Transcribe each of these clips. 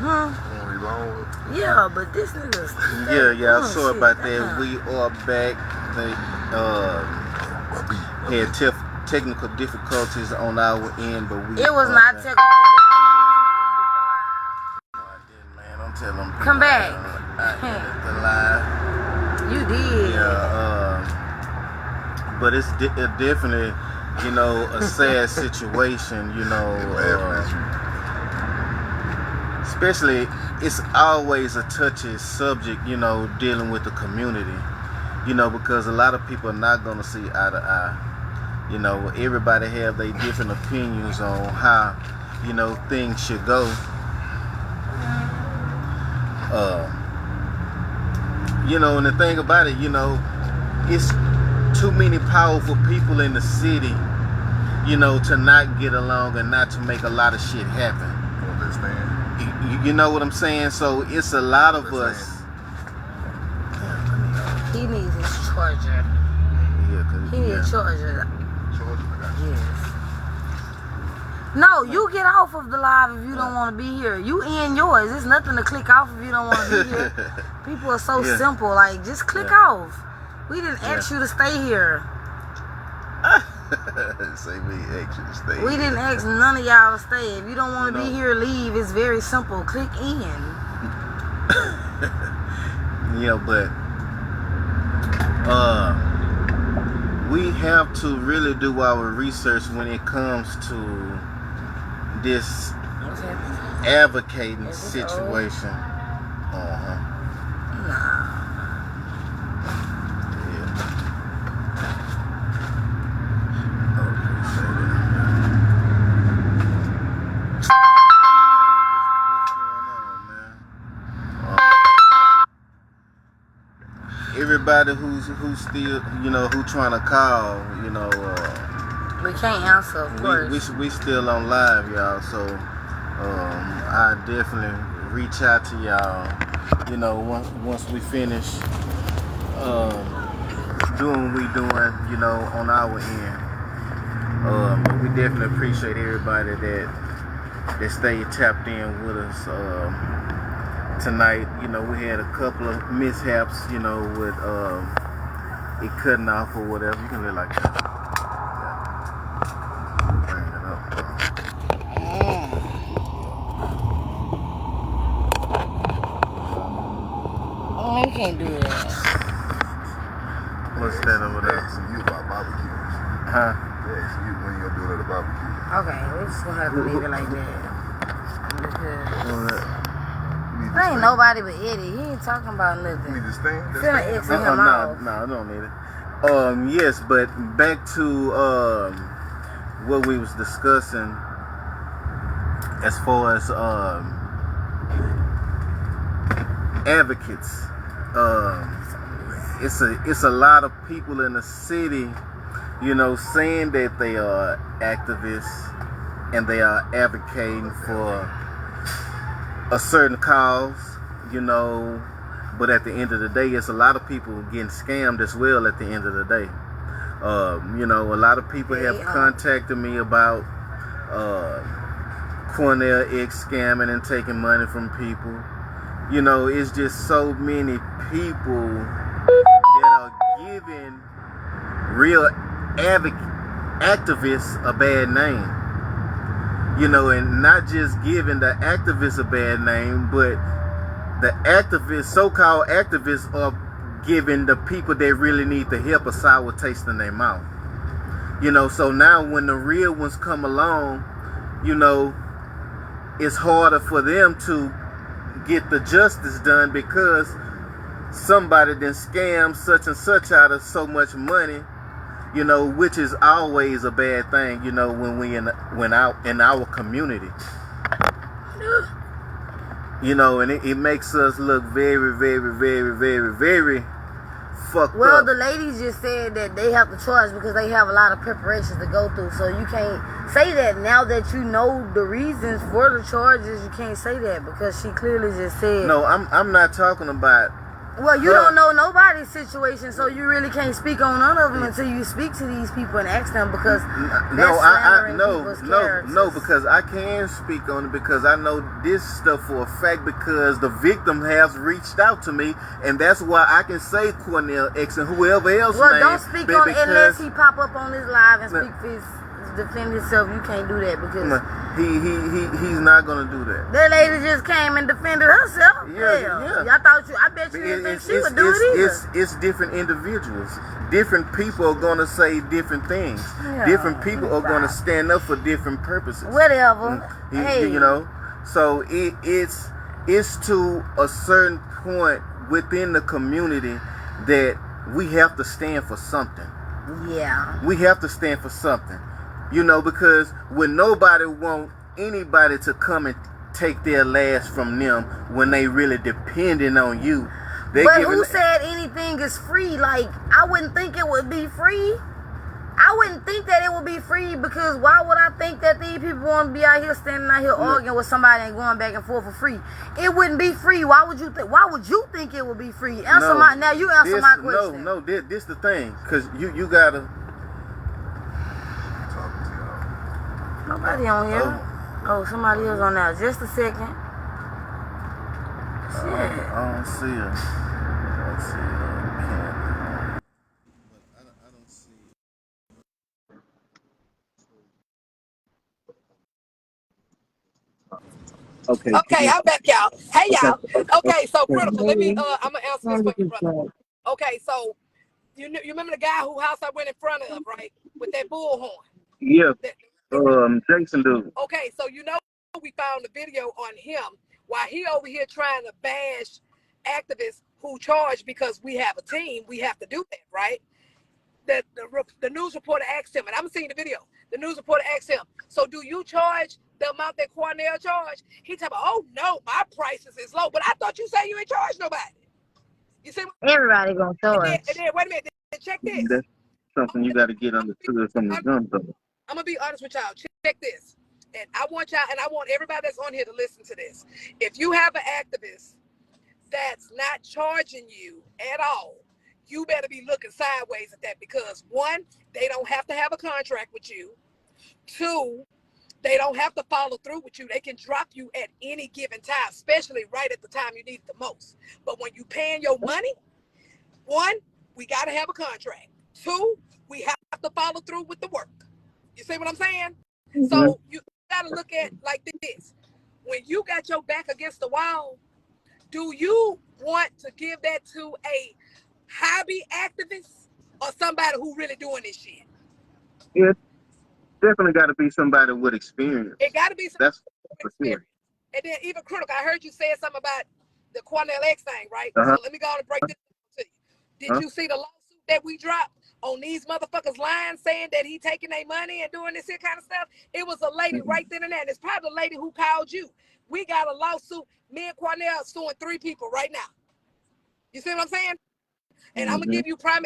Yeah, but this nigga's... Yeah, I saw about that. We are back. They had technical difficulties on our end, but we... It was not technical difficulties. No, I didn't, man. I'm telling them. Come back. I ended the live. You did. Yeah, but it's definitely, you know, a sad situation, you know. Especially, it's always a touchy subject, you know, dealing with the community, you know, because a lot of people are not going to see eye to eye. You know, everybody have their different opinions on how, you know, things should go. You know, and the thing about it, you know, it's too many powerful people in the city, you know, to not get along and not to make a lot of shit happen. Understand? You know what I'm saying? So it's a lot of us. He needs his charger. Yeah, he needs charger. Yes. No, you get off of the live if you don't want to be here. You in yours. There's nothing to click off if you don't want to be here. People are so simple. Like, just click off. We didn't ask you to stay here. Say we asked you to stay. We didn't ask none of y'all to stay. If you don't want to be here, leave. It's very simple. Click in. Yeah, but we have to really do our research when it comes to this advocating situation. Nah. Everybody who's still, you know, who trying to call, you know, we can't answer, of course. We still on live, y'all. So I definitely reach out to y'all, you know, once we finish doing what we doing, you know, on our end. But we definitely appreciate everybody that stayed tapped in with us. Tonight, you know, we had a couple of mishaps, you know, with it cutting off or whatever. You can live like that. Bring it up. Oh, you can't do that. What's that over there? Asking you about barbecues. Huh? Yeah, asking you when you're gonna do it at a barbecue. Okay, we're just gonna have to leave it like that. Because there ain't nobody but Eddie. He ain't talking about nothing. You need to stand? Finna X him off. No, I don't need it. Yes, but back to what we was discussing as far as advocates. It's a lot of people in the city, you know, saying that they are activists and they are advocating for a certain cause, you know, but at the end of the day, it's a lot of people getting scammed as well at the end of the day. You know, a lot of people have contacted me about Cornell X scamming and taking money from people. You know, it's just so many people that are giving real activists a bad name. You know, and not just giving the activists a bad name, but the activists, so-called activists, are giving the people that really need the help a sour taste in their mouth. You know, so now when the real ones come along, you know, it's harder for them to get the justice done because somebody then scammed such and such out of so much money. You know, which is always a bad thing, you know, when out in our community. You know, and it makes us look very, very, very, very, very fucked up. Well, the ladies just said that they have to charge because they have a lot of preparations to go through. So you can't say that now that you know the reasons for the charges. You can't say that because she clearly just said. No, I'm not talking about Well, you don't know nobody's situation, so you really can't speak on none of them until you speak to these people and ask them, because no, because I can speak on it, because I know this stuff for a fact, because the victim has reached out to me, and that's why I can say Cornell X and whoever else. Well, don't speak on it unless he pop up on this live and speak for defend himself. You can't do that, because he's not gonna do that. That lady just came and defended herself. Yeah. I bet you didn't think she would do it either. It's different individuals. Different people are gonna say different things. Yeah, different people are gonna stand up for different purposes. Whatever. You know. So it's to a certain point within the community that we have to stand for something. Yeah. We have to stand for something. You know, because when nobody want anybody to come and take their last from them when they really depending on you. But who said anything is free? Like, I wouldn't think it would be free. I wouldn't think that it would be free, because why would I think that these people want to be out here standing out here arguing with somebody and going back and forth for free? It wouldn't be free. Why would you think it would be free? You answer my question. No, this the thing, because you gotta. Nobody on here. Oh, somebody is on now. Just a second. Shit. I don't see her. I don't see her. I don't see her. Okay, I'm back, y'all. Hey, y'all. Okay, so Critical, let me, I'm gonna answer this for you, brother. Okay, so you remember the guy whose house I went in front of, right, with that bullhorn? Yeah. Jason dude. Okay, so we found the video on him while he over here trying to bash activists who charge because we have a team. We have to do that, right? The news reporter asked him, and I'm seeing the video. The news reporter asked him, so do you charge the amount that Cornell charged? He told me, oh no, my prices is low. But I thought you said you ain't charge nobody. You see? Everybody gonna charge. And then wait a minute, check this. That's something you got to get understood from the jump, though. I'm gonna be honest with y'all. Check this, and I want y'all, and I want everybody that's on here to listen to this. If you have an activist that's not charging you at all, you better be looking sideways at that, because one, they don't have to have a contract with you. Two, they don't have to follow through with you. They can drop you at any given time, especially right at the time you need it the most. But when you paying your money, one, we got to have a contract. Two, we have to follow through with the work. You see what I'm saying? Mm-hmm. So you got to look at like this. When you got your back against the wall, do you want to give that to a hobby activist or somebody who really doing this shit? Yeah, definitely got to be somebody with experience. It got to be somebody with experience. Sure. And then even Critical, I heard you say something about the Cornell X thing, right? So let me go on and break this to you. Did you see the lawsuit that we dropped on these motherfuckers lying, saying that he taking their money and doing this here kind of stuff? It was a lady right then and there. And it's probably the lady who called you. We got a lawsuit. Me and Cornell suing 3 people right now. You see what I'm saying? And I'm gonna give you prime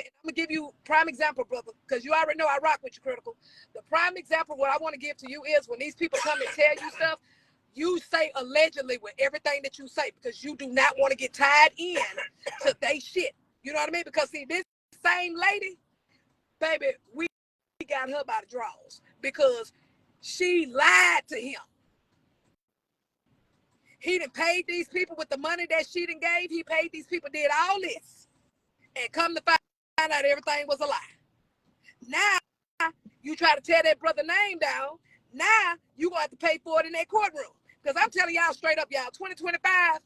example, brother, because you already know I rock with you, Critical. The prime example what I want to give to you is when these people come and tell you stuff, you say allegedly with everything that you say, because you do not want to get tied in to they shit. You know what I mean? Because see, this same lady, baby, we got her by the draws because she lied to him. He done paid these people with the money that she done gave. He paid these people, did all this. And come to find out everything was a lie. Now, you try to tear that brother name down. Now, you going to have to pay for it in that courtroom. Because I'm telling y'all straight up, y'all, 2025,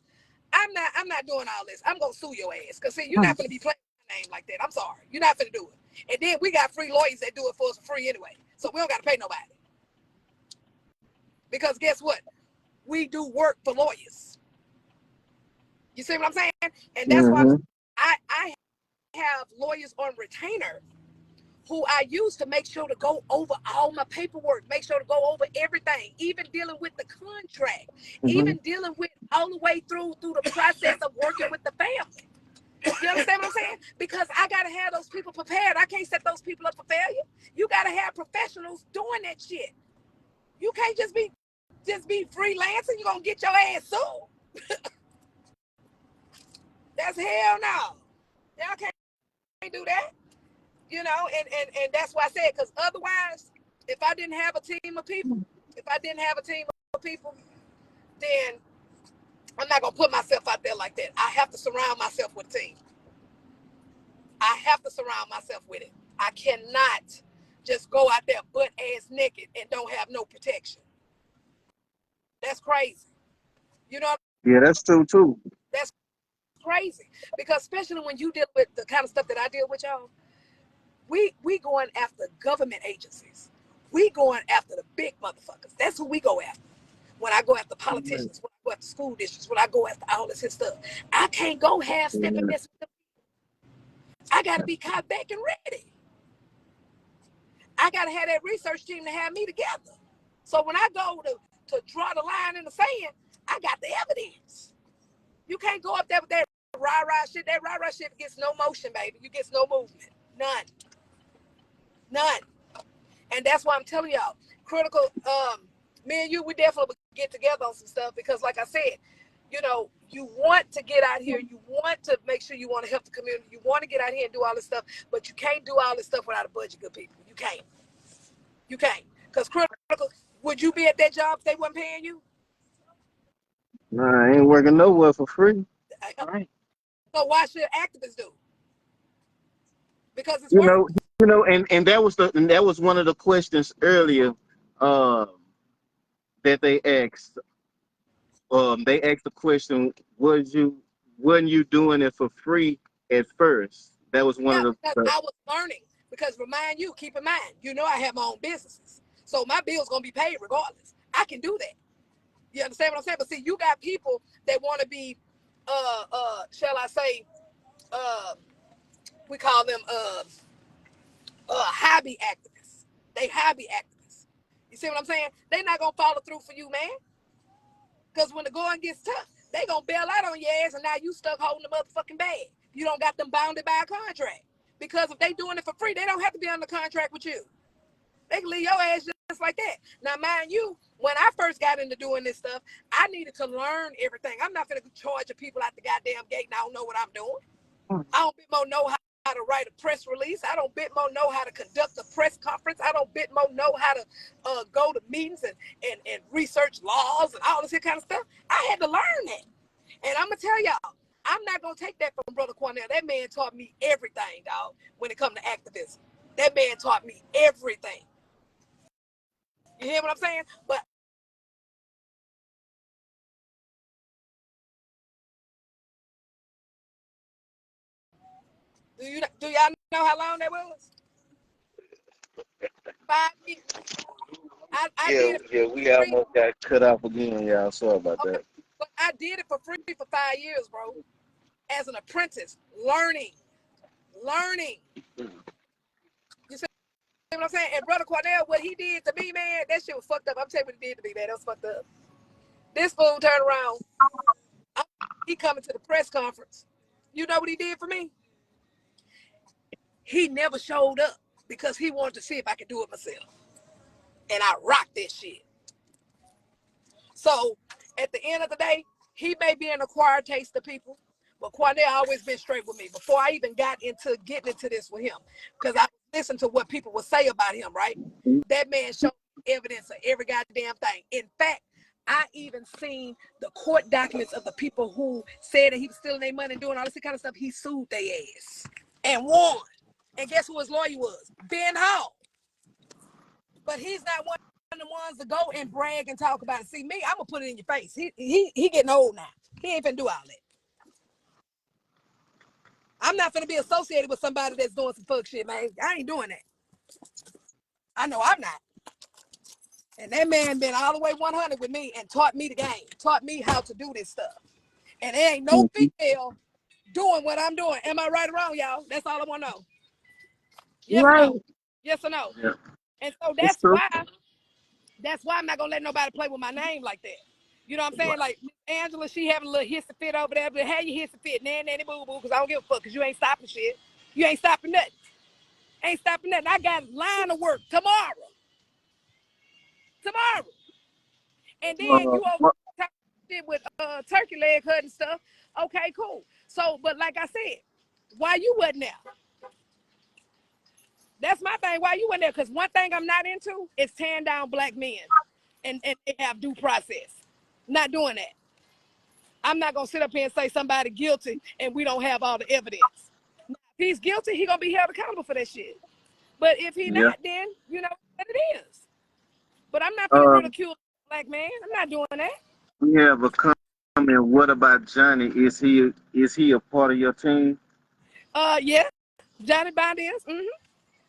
I'm not doing all this. I'm going to sue your ass. Because, see, you're not going to be playing my name like that. I'm sorry. You're not going to do it. And then we got free lawyers that do it for us for free anyway. So we don't got to pay nobody. Because guess what? We do work for lawyers. You see what I'm saying? And that's why I have lawyers on retainer who I use to make sure to go over all my paperwork, make sure to go over everything, even dealing with the contract, even dealing with all the way through the process of working with the family. You understand what I'm saying? Because I got to have those people prepared. I can't set those people up for failure. You got to have professionals doing that shit. You can't just be freelancing. You're going to get your ass sued. That's hell no. Y'all can't do that. You know, and that's why I said, because otherwise, if I didn't have a team of people, then I'm not gonna put myself out there like that. I have to surround myself with a team. I have to surround myself with it. I cannot just go out there butt ass naked and don't have no protection. That's crazy. You know, Yeah, that's true too. that's crazy. Because especially when you deal with the kind of stuff that I deal with, y'all, we going after government agencies. We going after the big motherfuckers. That's who we go after. When I go after politicians, when I go after school districts, when I go after all this stuff, I can't go half step and mess with them. I gotta be caught back and ready. I gotta have that research team to have me together. So when I go to draw the line in the sand, I got the evidence. You can't go up there with that rah-rah shit. That rah-rah shit gets no motion, baby. You gets no movement. None. None. And that's why I'm telling y'all, critical, me and you, we definitely get together on some stuff because like I said, you know, you want to get out here, you want to make sure you want to help the community, you want to get out here and do all this stuff, but you can't do all this stuff without a budget, good people. You can't. You can't. Because critical, would you be at that job if they weren't paying you? Nah, I ain't working nowhere for free. Right. So why should activists do? Because it's You work. know, and that was one of the questions earlier, um, that they asked. They asked the question, wasn't you doing it for free at first? That was one Yeah, of because the I was learning. Because remind you, keep in mind, you know I have my own businesses. So my bill's gonna be paid regardless. I can do that. You understand what I'm saying? But see, you got people that want to be shall I say, uh we call them hobby activists. They hobby activists. You see what I'm saying? They not gonna follow through for you, man. Because when the going gets tough, they gonna bail out on your ass, and now you stuck holding the motherfucking bag. You don't got them bounded by a contract. Because if they doing it for free, they don't have to be under contract with you. They can leave your ass just like that. Now, mind you, when I first got into doing this stuff, I needed to learn everything. I'm not gonna charge the people at the goddamn gate, and I don't know what I'm doing. I don't bit more know how to write a press release. I don't bit more know how to conduct a press conference. I don't bit more know how to go to meetings and research laws and all this kind of stuff. I had to learn that. And I'm going to tell y'all, I'm not going to take that from Brother Cornell. That man taught me everything, dog, when it comes to activism. That man taught me everything. You hear what I'm saying? But do y'all know how long that was? 5 years. I did it yeah, for we free. almost got cut off again, y'all. Sorry about Okay. that. But I did it for free for 5 years, bro. As an apprentice, learning. You see what I'm saying? And Brother Cornell, what he did to me, man, that shit was fucked up. I'm telling you what he did to me, man. That was fucked up. This fool turned around. He coming to the press conference. You know what he did for me? He never showed up because he wanted to see if I could do it myself. And I rocked that shit. So at the end of the day, he may be an acquired taste to people, but Cornell always been straight with me before I even got into getting into this with him. Because I listened to what people would say about him, right? That man showed evidence of every goddamn thing. In fact, I even seen the court documents of the people who said that he was stealing their money and doing all this kind of stuff. He sued their ass and won. And guess who his lawyer was? Ben Hall. But he's not one of the ones to go and brag and talk about it. See, me, I'm gonna put it in your face. He getting old now. He ain't finna do all that. I'm not finna be associated with somebody that's doing some fuck shit, man. I ain't doing that. I know I'm not. And that man been all the way 100 with me and taught me the game, taught me how to do this stuff. And there ain't no female doing what I'm doing. Am I right or wrong, y'all? That's all I want to know. Yes or Right. no? Yes or no? Yeah. And so It's that's true. why I'm not gonna let nobody play with my name like that. You know what I'm saying? Like Angela, she having a little hissy fit over there, but how you hissy fit, nanny boo boo, because I don't give a fuck, because you ain't stopping shit. You ain't stopping nothing. Ain't stopping nothing. I got line of work tomorrow. And then you over What, talking shit with turkey leg hut and stuff. Okay, cool. So, but like I said, why you wasn't there? That's my thing. Why you wasn't there? Because one thing I'm not into is tearing down black men and they have due process. Not doing that. I'm not gonna sit up here and say somebody guilty and we don't have all the evidence. If he's guilty, he gonna be held accountable for that shit. But if he not, then you know what it is. But I'm not gonna ridicule black man. I'm not doing that. We have a comment. What about Johnny? Is he a part of your team? Yeah, Johnny Bond is.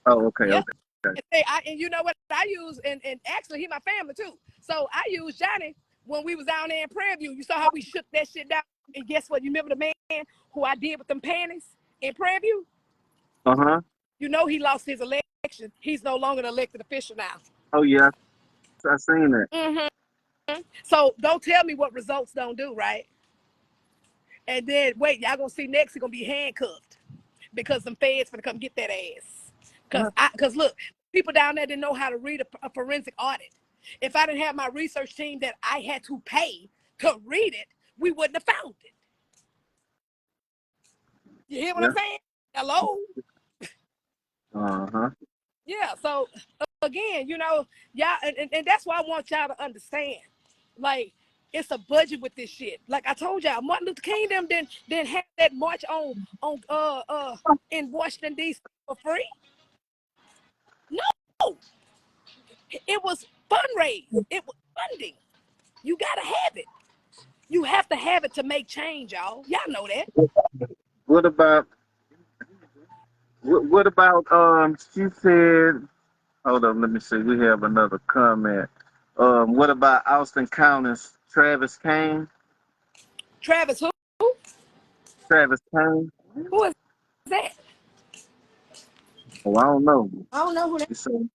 Oh, okay, Yep. okay. And you know what I use, and actually he my family too. So I used Johnny when we was down there in Prairie View. You saw how we shook that shit down. And guess what? You remember the man who I did with them panties in Prairie View? Uh-huh. You know he lost his election. He's no longer an elected official now. Oh yeah, I seen that. So don't tell me what results don't do, right? And then wait, y'all gonna see next he's gonna be handcuffed because some feds gonna come get that ass. Cause look, people down there didn't know how to read a forensic audit. If I didn't have my research team that I had to pay to read it, we wouldn't have found it. You hear what I'm saying? Hello? Uh-huh. Yeah, so again, you know, y'all, and that's why I want y'all to understand. Like, it's a budget with this shit. Like I told y'all, Martin Luther King them didn't have that march on in Washington D.C. for free. No, it was fundraising. It was funding. You gotta have it. You have to have it to make change, y'all. Y'all know that. What about she said, hold on, let me see. We have another comment. What about Austin County's Travis Kane? Travis, who? Travis Kane? Who is that? Oh, I don't know. I don't know who that.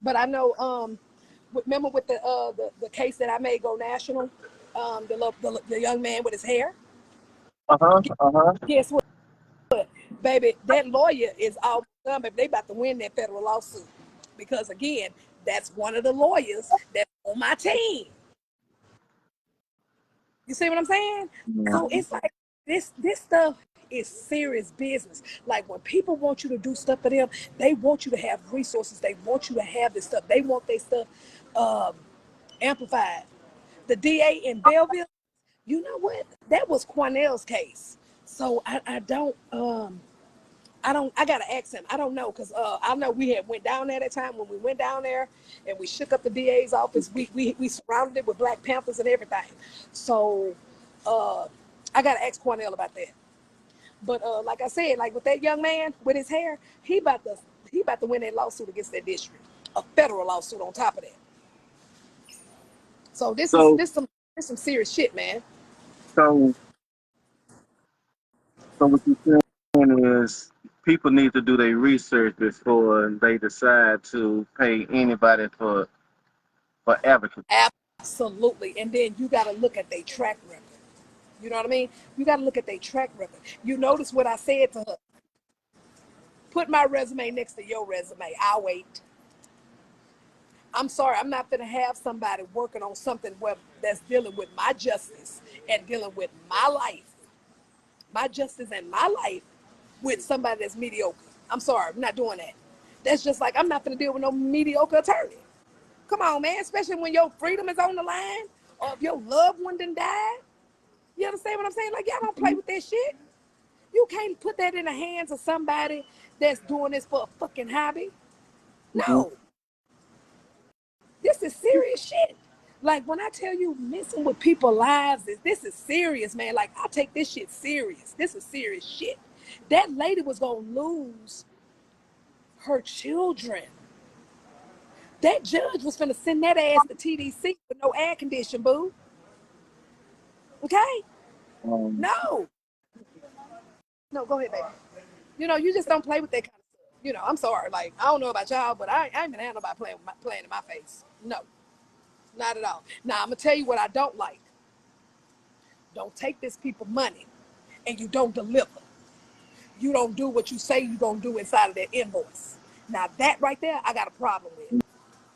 But I know. Remember with the case that I made go national, the young man with his hair. Guess what, baby? That lawyer is all done, baby. They about to win that federal lawsuit because again, that's one of the lawyers that's on my team. You see what I'm saying? Yeah. So it's like this stuff is serious business. Like when people want you to do stuff for them, they want you to have resources. They want you to have this stuff. They want their stuff amplified. The DA in Belleville, you know what? That was Cornell's case. So I gotta ask him. I don't know because I know we had went down there that time when we went down there and we shook up the DA's office. We surrounded it with Black Panthers and everything. So I gotta ask Cornell about that. But like I said, like with that young man with his hair, he about to win that lawsuit against that district, a federal lawsuit on top of that. So this is some serious shit, man. So what you're saying is people need to do their research before they decide to pay anybody for advocacy. Absolutely. And then you got to look at their track record. You know what I mean? You got to look at their track record. You notice what I said to her. Put my resume next to your resume. I'll wait. I'm sorry. I'm not going to have somebody working on something that's dealing with my justice and dealing with my justice and my life with somebody that's mediocre. I'm sorry. I'm not doing that. That's just like I'm not going to deal with no mediocre attorney. Come on, man. Especially when your freedom is on the line or if your loved one done died. You understand what I'm saying? Like, y'all don't play with that shit. You can't put that in the hands of somebody that's doing this for a fucking hobby. No. This is serious shit. Like, when I tell you messing with people's lives, this is serious, man. Like, I take this shit serious. This is serious shit. That lady was going to lose her children. That judge was finna send that ass to TDC with no air condition, boo. Okay? No. No, go ahead, baby. You know, you just don't play with that kind of stuff. You know, I'm sorry. Like, I don't know about y'all, but I ain't been had nobody playing in my face. No, not at all. Now, I'm going to tell you what I don't like. Don't take this people money and you don't deliver. You don't do what you say you're going to do inside of that invoice. Now, that right there, I got a problem with.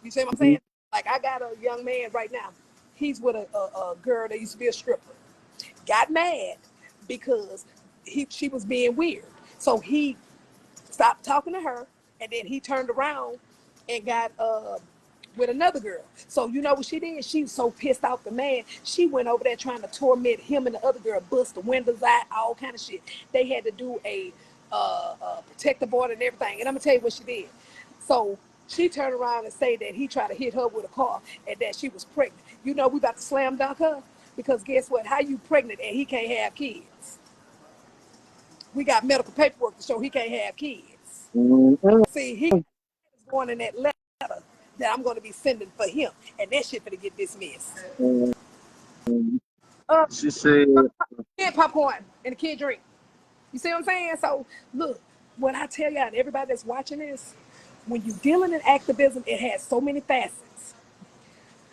You see what I'm saying? Like, I got a young man right now. He's with a girl that used to be a stripper. Got mad because she was being weird. So he stopped talking to her, and then he turned around and got with another girl. So you know what she did? She was so pissed off the man. She went over there trying to torment him and the other girl, bust the windows out, all kind of shit. They had to do a protective order and everything. And I'm gonna tell you what she did. So she turned around and said that he tried to hit her with a car and that she was pregnant. You know we about to slam dunk her because guess what? How you pregnant and he can't have kids? We got medical paperwork to show he can't have kids. See, he is going in that letter that I'm going to be sending for him, and that shit gonna get dismissed. She said, Kid popcorn and the kid drink. You see what I'm saying? So look, when I tell y'all and everybody that's watching this, when you're dealing in activism, it has so many facets.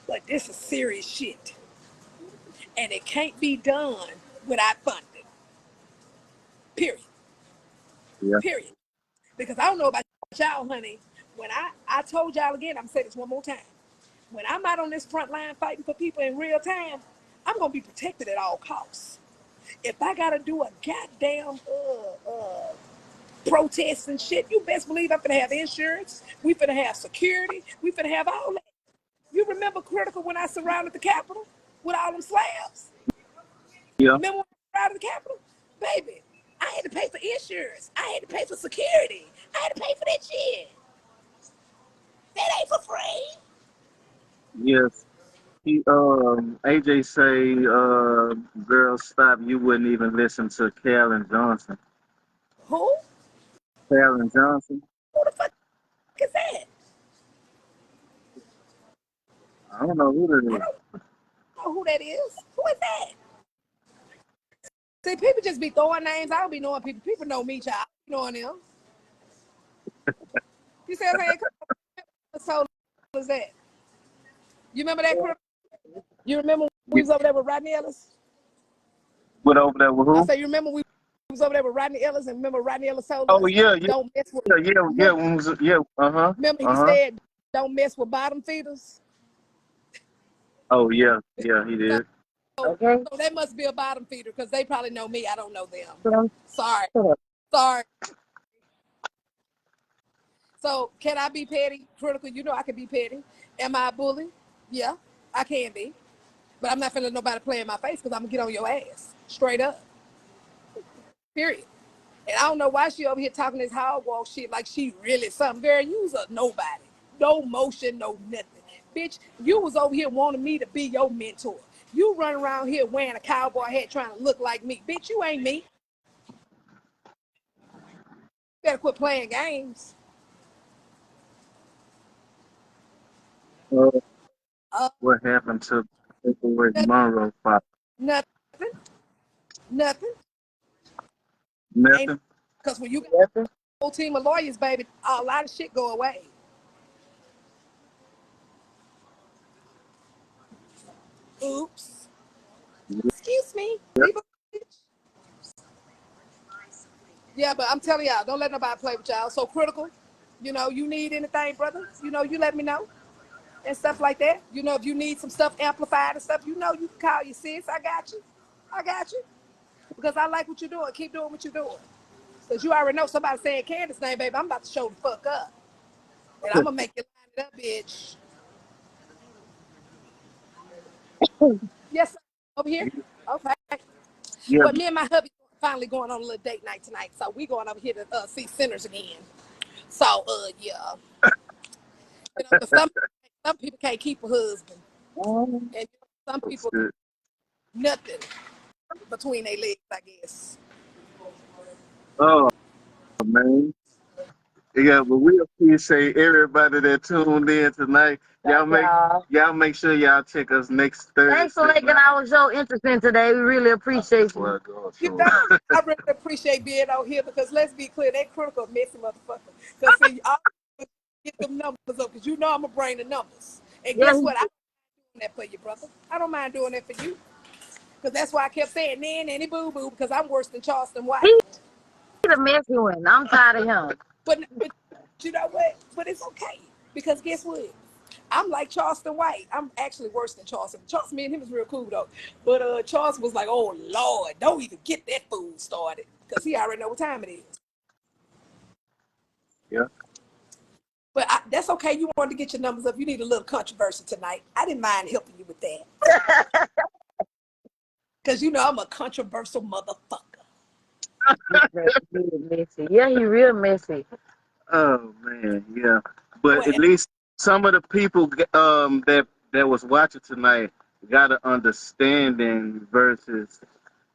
But this is serious shit. And it can't be done without funding. Period. yeah, Period. Because I don't know about y'all, honey. When I told y'all again, I'm saying this one more time. When I'm out on this front line fighting for people in real time, I'm gonna be protected at all costs. If I gotta do a goddamn protest and shit, you best believe I'm gonna have insurance. We finna have security. We finna have all that. You remember Critical when I surrounded the Capitol with all them slabs? yeah, Remember when I surrounded the Capitol? Baby, I had to pay for insurance. I had to pay for security. I had to pay for that shit. That ain't for free. yes. He, AJ say, girl, stop. You wouldn't even listen to Calvin Johnson. Who? Calvin Johnson. Who the fuck is that? I don't know who I that is. don't know who that is. Who is that? See, people just be throwing names. I don't be knowing people. People know me, child. I be knowing them. You see what I'm saying? So was that? You remember that? You remember we was over there with Rodney Ellis? Went over there with I who? say, you remember we was over there with Rodney Ellis, and remember Rodney Ellis told Oh us, yeah, yeah, don't mess with. yeah, yeah, yeah. Remember, Yeah. remember he Uh-huh. said, don't mess with bottom feeders. Oh yeah, yeah, he So, did. so Okay. they must be a bottom feeder because they probably know me. I don't know them. So, Sorry, sorry. So can I be petty, critical? You know I can be petty. Am I a bully? Yeah, I can be. But I'm not finna let nobody play in my face because I'm gonna get on your ass. Straight up. Period. And I don't know why she over here talking this hog walk shit like she really something. Girl, you was a nobody. No motion, no nothing. Bitch, you was over here wanting me to be your mentor. You run around here wearing a cowboy hat trying to look like me. Bitch, you ain't me. Better quit playing games. uh, Uh, what happened to Paperweight nothing, Monroe? Pop? nothing, nothing. Ain't Nothing. because when you got Nothing. a whole team of lawyers, baby, a lot of shit go away. Oops. Excuse me. Leave a bitch. Yeah, but I'm telling y'all, don't let nobody play with y'all. So critical. You know, you need anything, brother, you know, you let me know. And stuff like that. You know, if you need some stuff amplified and stuff, you know you can call your sis. I got you. I got you. Because I like what you're doing. Keep doing what you're doing. Because you already know somebody saying Candace name, baby. I'm about to show the fuck up. And I'm going to make you line it up, bitch. Yes, sir. Over here? Okay. Yeah. But me and my hubby finally going on a little date night tonight. So we going over here to see Sinners again. So, yeah. You know, because some people can't keep a husband. And some That's people, good. nothing between their legs, I guess. Oh man. Yeah, but we appreciate everybody that tuned in tonight. Y'all make sure y'all check us next Thursday. Thanks for making our show interesting today. We really appreciate you. You know, I really appreciate being out here because let's be clear, that critical messy motherfucker. Because see, I get them numbers up because you know I'm going to bring the numbers. And Yeah, guess what? I don't mind doing that for you, brother. I don't mind doing that for you. Because that's why I kept saying, nanny boo-boo, because I'm worse than Charleston White. he's the messy one. I'm tired of him. But you know what? But it's okay. Because guess what? I'm like Charleston White. I'm actually worse than Charleston. Charleston, me and him is real cool though. But Charleston was like, oh Lord, don't even get that food started. Because he already know what time it is. Yeah. But that's okay. You wanted to get your numbers up. You need a little controversy tonight. I didn't mind helping you with that. Because you know I'm a controversial motherfucker. Messy. Yeah, he real messy. Oh man, yeah. But Well, at least some of the people that was watching tonight got an understanding versus,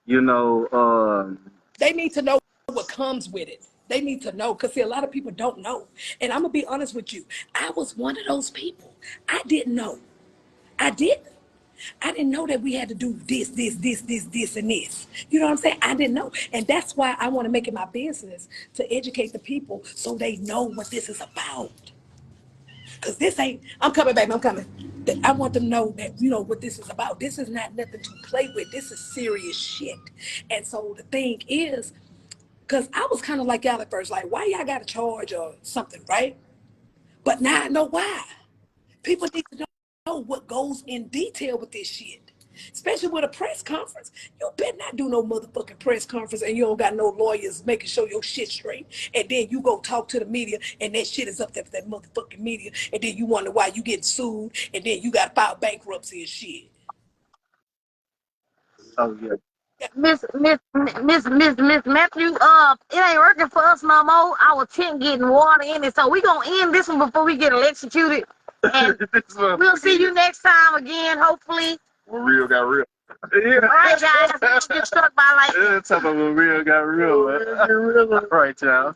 you know, they need to know what comes with it. They need to know, because see, a lot of people don't know. And I'm gonna be honest with you. I was one of those people. I didn't know. I didn't. I didn't know that we had to do this, and this. You know what I'm saying? I didn't know. And that's why I want to make it my business to educate the people so they know what this is about. Because this ain't, I'm coming, baby, I'm coming. I want them to know that, you know, what this is about. This is not nothing to play with. This is serious shit. And so the thing is, because I was kind of like y'all at first, like, why y'all got to charge or something, right? But now I know why. People need to know what goes in detail with this shit. Especially with a press conference. You better not do no motherfucking press conference and you don't got no lawyers making sure your shit straight. And then you go talk to the media and that shit is up there for that motherfucking media. And then you wonder why you get sued and then you got to file bankruptcy and shit. oh yeah. Miss Matthew, it ain't working for us no more. Our tent getting water in it, so we gonna end this one before we get electrocuted. And we'll see you next time again, hopefully. When real got real. Yeah. All right, guys. Get struck by lightning. Talk about when real got real. All right, y'all.